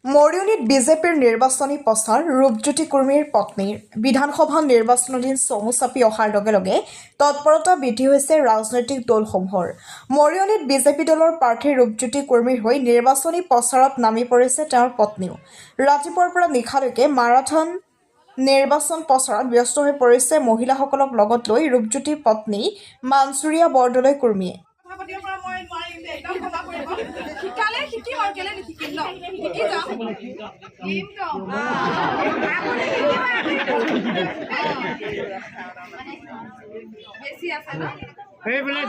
মৰিয়নিত বিজেপিৰ নিৰ্বাচনী প্ৰচাৰ ৰূপজ্যোতি কুৰ্মীৰ পত্নীৰ বিধানসভা নিৰ্বাচনৰ দিন চমু চাপি অহাৰ লগে লগে তৎপৰতা বৃদ্ধি হৈছে ৰাজনৈতিক দলসমূহৰ। মৰিয়নিত বিজেপি দলৰ প্ৰাৰ্থী ৰূপজ্যোতি কুৰ্মীৰ হৈ নিৰ্বাচনী প্ৰচাৰত নামি পৰিছে তেওঁৰ পত্নীও। ৰাতিপুৱাৰ পৰা নিশালৈকে মাৰাথন নিৰ্বাচন প্ৰচাৰত ব্যস্ত হৈ পৰিছে মহিলাসকলক লগত লৈ ৰূপজ্যোতিৰ পত্নী মানচুৰিয়া বৰদলৈ কুৰ্মীয়ে।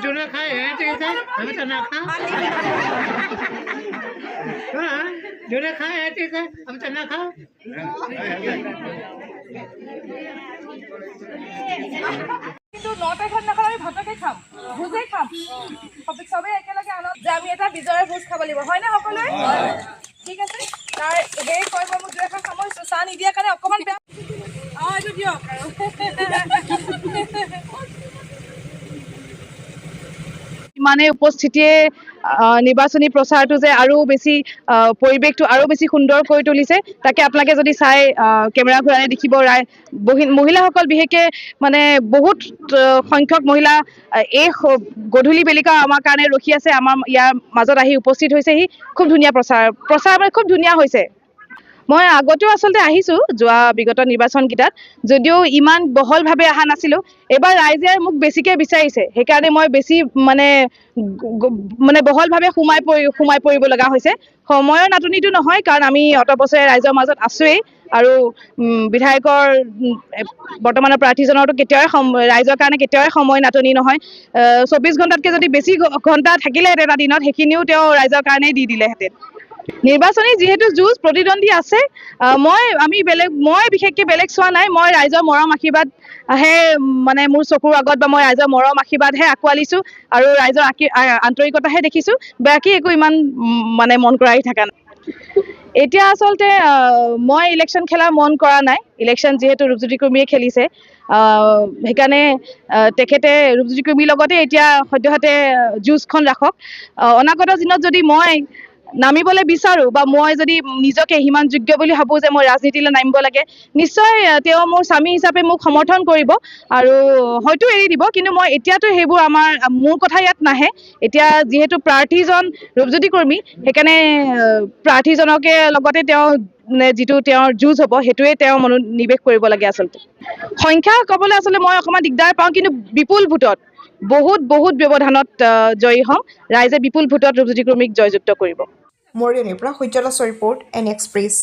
जोने खाए हैं ठीक है हमें तो ना खा जोने खाए हैं ठीक है हम तो ना खा কিন্তু 9 তাৰিখৰ দিনাখন আমি ভাতকে খাম ভোজে খাম সবে একেলগে আনন্দ যে আমি এটা বিজয়ৰ ভোজ খাব লাগিব হয় না সকলোৱে ঠিক আছে তাৰ হেই কয় মই দুই এখন সামৰিছো চাহ নিদিয়া কাৰণে অকমান বেয়া এইটো দিয়ক মানে উপস্থিতিয়ে নিৰ্বাচনী প্ৰচাৰটো যে আৰু বেছি পৰিৱেশটো আৰু বেছি সুন্দৰ কৰি তুলিছে তাকে আপোনালোকে যদি চাই কেমেৰা ঘূৰাই দেখিব মহিলাসকল বিশেষকৈ মানে বহুত সংখ্যক মহিলা এই গধূলি বেলিকা আমাৰ কাৰণে ৰখি আছে আমাৰ ইয়াৰ মাজত আহি উপস্থিত হৈছেহি খুব ধুনীয়া প্ৰচাৰ মানে খুব ধুনীয়া হৈছে মই আগতেও আচলতে আহিছোঁ যোৱা বিগত নিৰ্বাচনকেইটাত যদিও ইমান বহলভাৱে অহা নাছিলোঁ এবাৰ ৰাইজে মোক বেছিকৈ বিচাৰিছে সেইকাৰণে মই বেছি মানে বহলভাৱে সোমাই পৰিব লগা হৈছে সময়ৰ নাটনিটো নহয় কাৰণ আমি অত বছৰে ৰাইজৰ মাজত আছোৱেই আৰু বিধায়কৰ বৰ্তমানৰ প্ৰাৰ্থীজনৰতো কেতিয়াও ৰাইজৰ কাৰণে কেতিয়াও সময় নাটনি নহয় 24 ঘণ্টাতকৈ যদি বেছি ঘণ্টা থাকিলেহেঁতেন এটা দিনত সেইখিনিও তেওঁ ৰাইজৰ কাৰণেই দি দিলেহেঁতেন নিৰ্বাচনী যিহেতু যুঁজ প্ৰতিদ্বন্দ্বী আছে মই বিশেষকৈ বেলেগ চোৱা নাই মই ৰাইজৰ মৰম আশীৰ্বাদহে মানে মোৰ চকুৰ আগত বা মই ৰাইজৰ মৰম আশীৰ্বাদহে আঁকোৱালিছোঁ আৰু ৰাইজৰ আন্তৰিকতাহে দেখিছোঁ বাকী একো ইমান মানে মন কৰাই থকা নাই এতিয়া আচলতে মই ইলেকশ্যন খেলা মন কৰা নাই ইলেকশ্যন যিহেতু ৰূপজ্যোতি কুৰ্মীয়ে খেলিছে সেইকাৰণে তেখেতে ৰূপজ্যোতি কুৰ্মীৰ লগতে এতিয়া সদ্যহতে যুঁজখন ৰাখক অনাগত দিনত যদি মই নামিবলৈ বিচাৰোঁ বা মই যদি নিজকে সিমান যোগ্য বুলি ভাবোঁ যে মই ৰাজনীতিলৈ নামিব লাগে নিশ্চয় তেওঁ মোৰ স্বামী হিচাপে মোক সমৰ্থন কৰিব আৰু হয়তো এৰি দিব কিন্তু মই এতিয়াতো সেইবোৰ মোৰ কথা ইয়াত নাহে এতিয়া যিহেতু প্ৰাৰ্থীজন ৰূপজ্যোতি কুৰ্মী সেইকাৰণে প্ৰাৰ্থীজনকে লগতে তেওঁ যিটো তেওঁৰ যুঁজ হ'ব সেইটোৱে তেওঁ মনোনিৱেশ কৰিব লাগে আচলতে সংখ্যা ক'বলৈ আচলতে মই অকণমান দিগদাৰ পাওঁ কিন্তু বিপুল ভোটত বহুত ব্যৱধানত জয়ী হ'ম ৰাইজে বিপুল ভোটত ৰূপজ্যোতি কুৰ্মীক জয়যুক্ত কৰিব মৰিয়নিৰ পৰা সূৰ্যলক্ষ্মী ৰিপৰ্ট এন এক্সপ্ৰেছ।